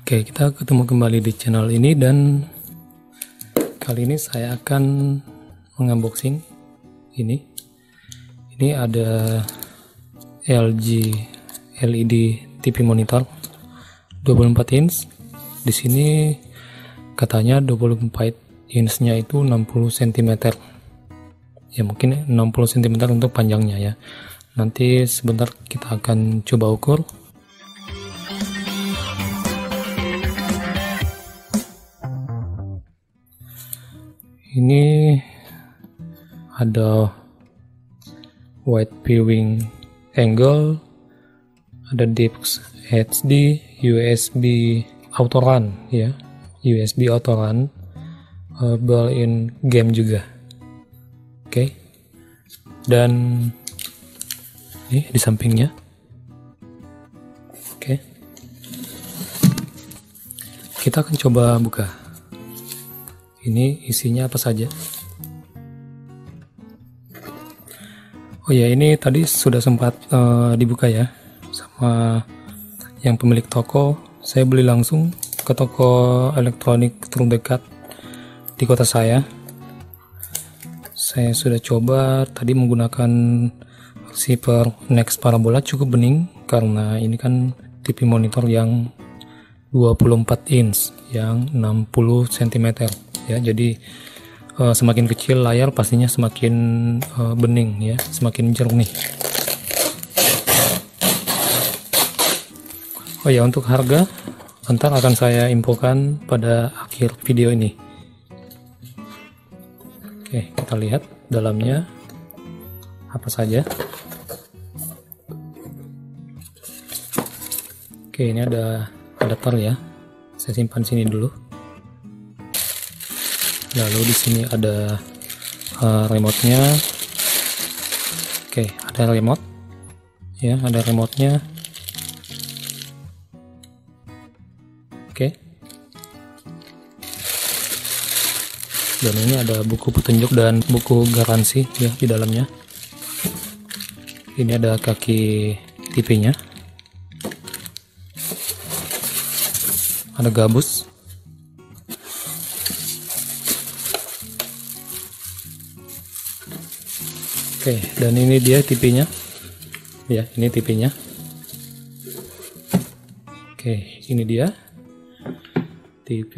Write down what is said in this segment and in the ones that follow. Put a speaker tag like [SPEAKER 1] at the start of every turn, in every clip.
[SPEAKER 1] Oke, kita ketemu kembali di channel ini dan kali ini saya akan mengunboxing ini. Ini ada LG LED TV monitor 24 inch. Di sini katanya 24 inch-nya itu 60 cm. Ya mungkin 60 cm untuk panjangnya ya. Nanti sebentar kita akan coba ukur. Ini ada wide viewing angle, ada DeepX HD, USB auto run ya, USB auto run, built-in game juga. Oke. Dan ini di sampingnya. Oke. Kita akan coba buka. Ini isinya apa saja? Oh ya, ini tadi sudah sempat dibuka ya sama yang pemilik toko. Saya beli langsung ke toko elektronik terdekat di kota saya. Saya sudah coba tadi menggunakan receiver Next Parabola, cukup bening karena ini kan TV monitor yang 24 inch yang 60 cm ya, jadi semakin kecil layar pastinya semakin bening ya, semakin jernih. Oh ya, untuk harga ntar akan saya infokan pada akhir video ini. Oke, kita lihat dalamnya apa saja. Oke, ini ada adapter ya, saya simpan sini dulu. Lalu di sini ada remote-nya. Oke, ada remote ya, ada remote-nya. Oke. Dan ini ada buku petunjuk dan buku garansi ya di dalamnya. Ini ada kaki TV-nya. Ada gabus. Oke, dan ini dia TV-nya. Ya, ini TV-nya. Oke, ini dia TV.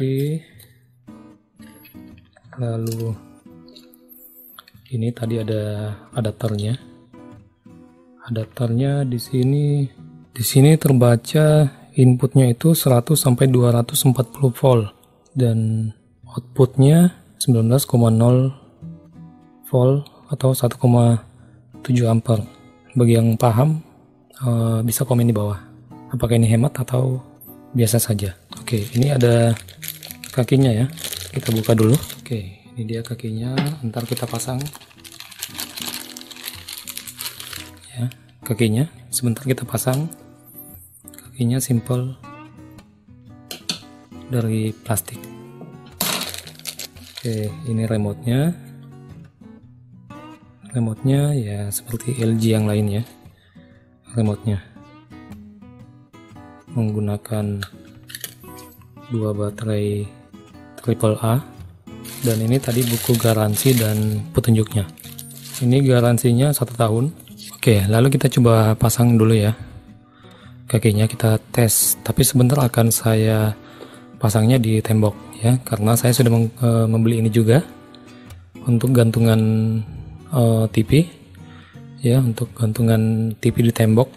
[SPEAKER 1] Lalu ini tadi ada adapternya. Adapternya di sini terbaca inputnya itu 100 sampai 240 volt dan outputnya 19,0 volt atau 1,7 ampere. Bagi yang paham bisa komen di bawah apakah ini hemat atau biasa saja. Oke, ini ada kakinya ya, kita buka dulu. Oke, ini dia kakinya, ntar kita pasang ya, kakinya sebentar kita pasang. Kakinya simple dari plastik. Oke, ini remote-nya. Remote-nya ya seperti LG yang lain ya. Remote-nya menggunakan 2 baterai AAA. Dan ini tadi buku garansi dan petunjuknya. Ini garansinya 1 tahun. Oke, lalu kita coba pasang dulu ya. Kakinya kita tes, tapi sebentar akan saya pasangnya di tembok ya, karena saya sudah membeli ini juga untuk gantungan TV ya, untuk gantungan TV di tembok.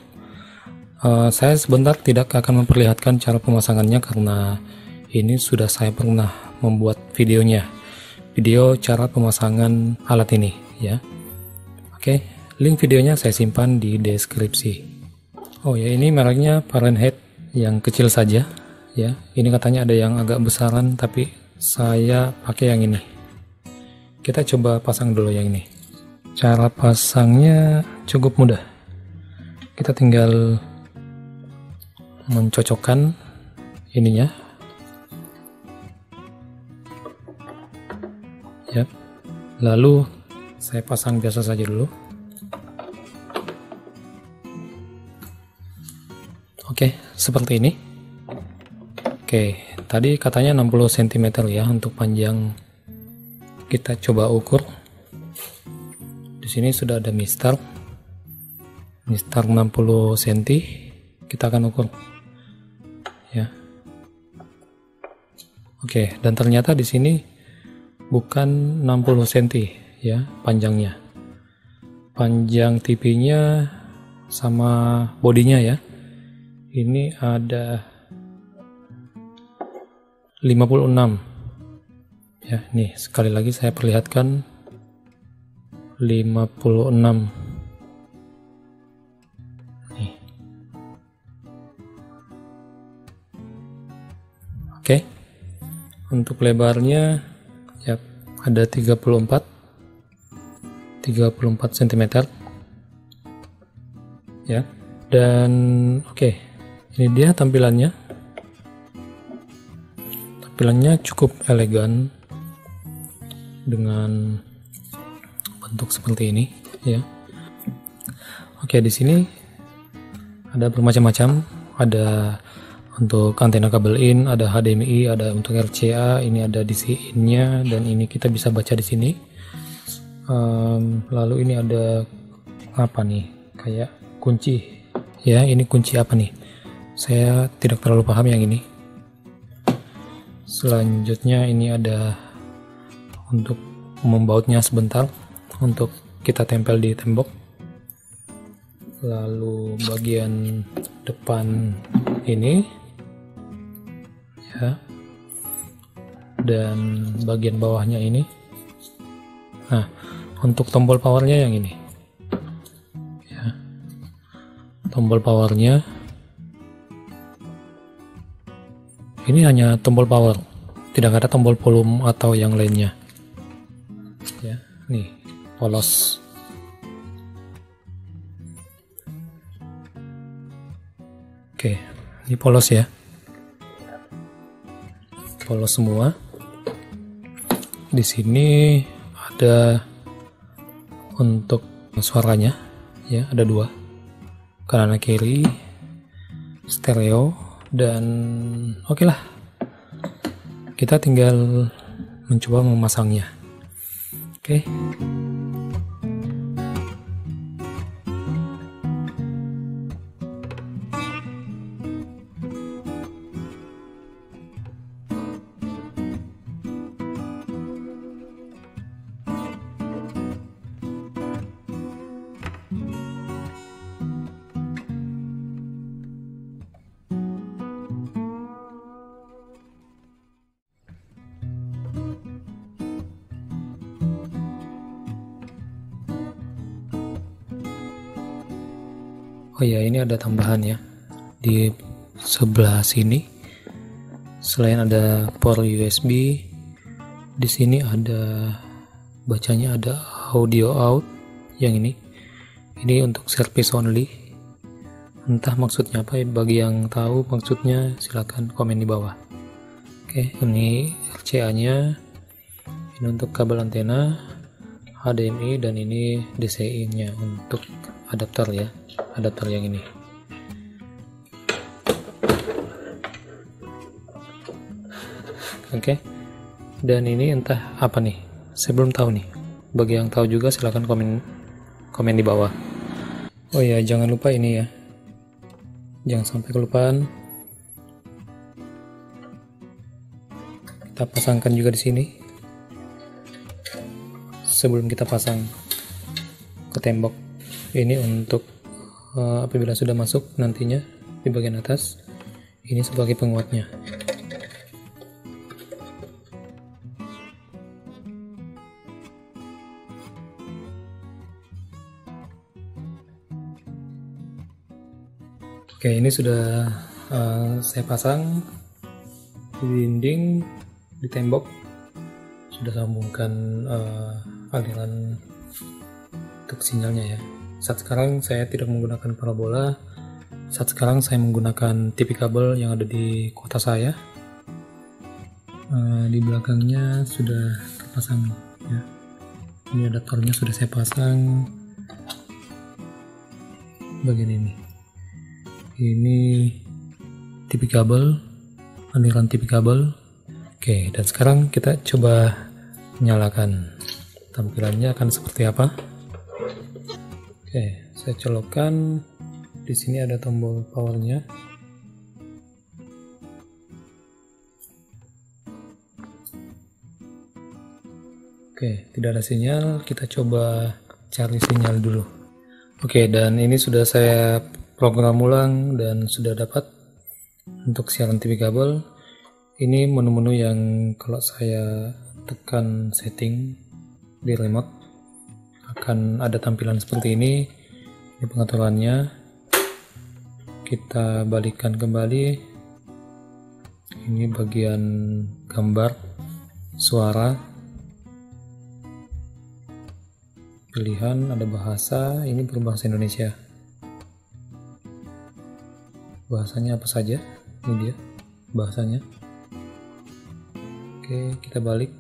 [SPEAKER 1] Saya sebentar tidak akan memperlihatkan cara pemasangannya karena ini sudah saya pernah membuat video cara pemasangan alat ini ya. Oke, link videonya saya simpan di deskripsi. Oh ya, ini mereknya Fahrenheit yang kecil saja ya. Ini katanya ada yang agak besaran, tapi saya pakai yang ini. Kita coba pasang dulu yang ini. Cara pasangnya cukup mudah. Kita tinggal mencocokkan ininya. Ya. Lalu saya pasang biasa saja dulu. Oke, seperti ini. Oke, tadi katanya 60 cm ya untuk panjang. Kita coba ukur. Di sini sudah ada mistar 60 cm. Kita akan ukur ya. Oke, dan ternyata di sini bukan 60 cm ya panjangnya. Panjang TV-nya sama bodinya ya. Ini ada 56 ya. Nih sekali lagi saya perlihatkan 56 nih. Oke, untuk lebarnya ya ada 34 cm ya. Dan oke, ini dia tampilannya cukup elegan dengan bentuk seperti ini ya. Oke, di sini ada bermacam-macam, ada untuk antena kabel in, ada HDMI, ada untuk RCA, ini ada DC in-nya, dan ini kita bisa baca di sini. Lalu ini ada apa nih, kayak kunci ya. Ini kunci apa nih, saya tidak terlalu paham yang ini. Selanjutnya ini ada untuk membautnya sebentar, untuk kita tempel di tembok. Lalu bagian depan ini ya, dan bagian bawahnya ini. Nah, untuk tombol powernya yang ini ya, tombol powernya ini hanya tombol power, tidak ada tombol volume atau yang lainnya ya. Nih polos. Oke, ini polos ya, polos semua. Di sini ada untuk suaranya ya, ada dua, kanan kiri, stereo. Dan oke lah, kita tinggal mencoba memasangnya. Oke. Oh ya, ini ada tambahan ya di sebelah sini. Selain ada port USB, di sini ada bacanya, ada audio out yang ini. Ini untuk service only. Entah maksudnya apa, bagi yang tahu maksudnya silakan komen di bawah. Oke, ini RCA-nya. Ini untuk kabel antena, HDMI, dan ini DCI-nya untuk adapter ya, adapter yang ini. Oke, dan ini entah apa nih, saya belum tahu nih. Bagi yang tahu juga silahkan komen di bawah. Oh ya, jangan lupa ini ya, jangan sampai kelupaan, kita pasangkan juga di sini sebelum kita pasang ke tembok. Ini untuk apabila sudah masuk nantinya di bagian atas, ini sebagai penguatnya. Oke, ini sudah saya pasang di dinding, di tembok. Sudah sambungkan aliran untuk sinyalnya ya. Saat sekarang saya tidak menggunakan parabola. Saat sekarang saya menggunakan TV kabel yang ada di kota saya. Di belakangnya sudah terpasang ya. Ini adaptornya sudah saya pasang bagian ini. Ini TV kabel aliran TV kabel. Oke, dan sekarang kita coba nyalakan. Tampilannya akan seperti apa? Oke, saya colokkan. Di sini ada tombol powernya. Oke, tidak ada sinyal. Kita coba cari sinyal dulu. Oke, dan ini sudah saya program ulang dan sudah dapat untuk siaran TV kabel. Ini menu-menu yang kalau saya tekan setting di remote akan ada tampilan seperti ini. Ini pengaturannya. Kita balikkan kembali. Ini bagian gambar, suara, pilihan, ada bahasa. Ini berbahasa Indonesia. Bahasanya apa saja? Ini dia bahasanya. Oke, kita balik.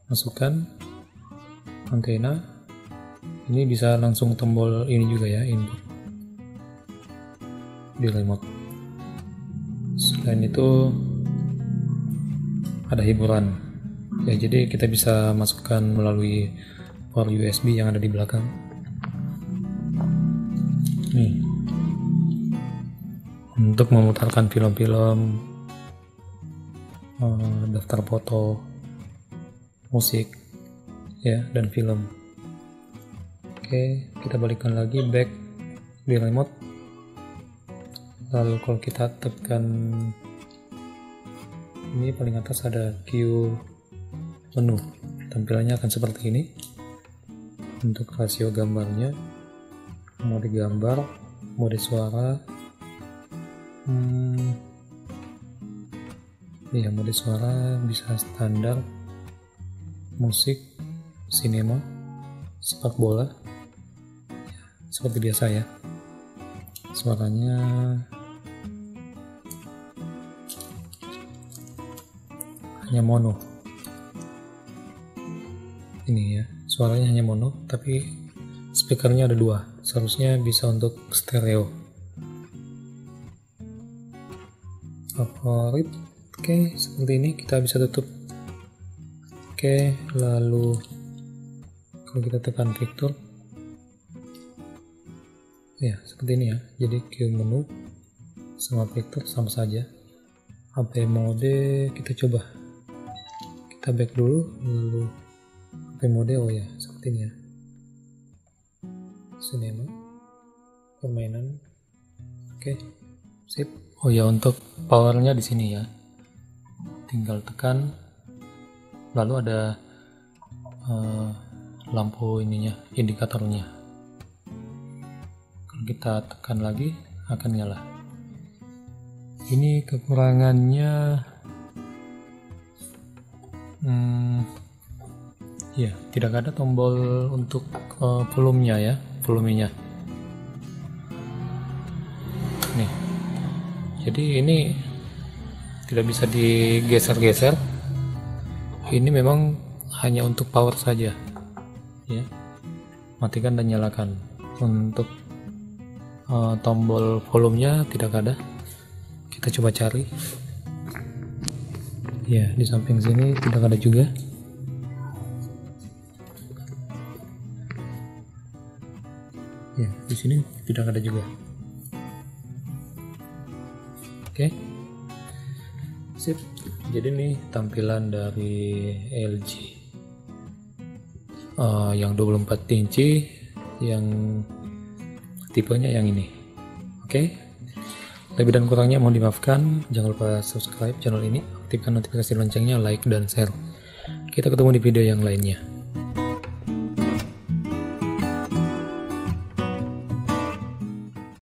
[SPEAKER 1] Masukkan antena. Ini bisa langsung tombol ini juga ya, input di remote. Selain itu ada hiburan ya, jadi kita bisa masukkan melalui port USB yang ada di belakang. Nih, untuk memutarkan film-film, daftar foto, musik ya, dan film. Oke, kita balikkan lagi back di remote. Lalu kalau kita tekan ini paling atas ada Q menu, tampilannya akan seperti ini. Untuk rasio gambarnya, mode gambar, mode suara, ya mode suara bisa standar, musik, sinema, sepak bola ya, seperti biasa ya. Suaranya hanya mono, ini ya, suaranya hanya mono, tapi speakernya ada dua, seharusnya bisa untuk stereo. Favorit, oke, seperti ini. Kita bisa tutup. Oke, lalu kalau kita tekan fitur ya seperti ini ya, jadi Q menu sama fitur sama saja. HP mode kita coba, kita back dulu, lalu HP mode, oh ya seperti ini ya, sinema, permainan. Oke, sip. Oh ya, untuk powernya di sini ya, tinggal tekan, lalu ada lampu ininya, indikatornya. Kalau kita tekan lagi akan nyala. Ini kekurangannya ya, tidak ada tombol untuk volumenya ya, volumenya. Nih, jadi ini tidak bisa digeser-geser. Ini memang hanya untuk power saja ya, matikan dan nyalakan. Untuk tombol volumenya tidak ada. Kita coba cari ya, di samping sini tidak ada juga. Ya, di sini tidak ada juga. Oke, sip. Jadi nih tampilan dari LG yang 24 inci, yang tipenya yang ini. Oke, lebih dan kurangnya mohon dimaafkan. Jangan lupa subscribe channel ini, aktifkan notifikasi loncengnya, like dan share. Kita ketemu di video yang lainnya.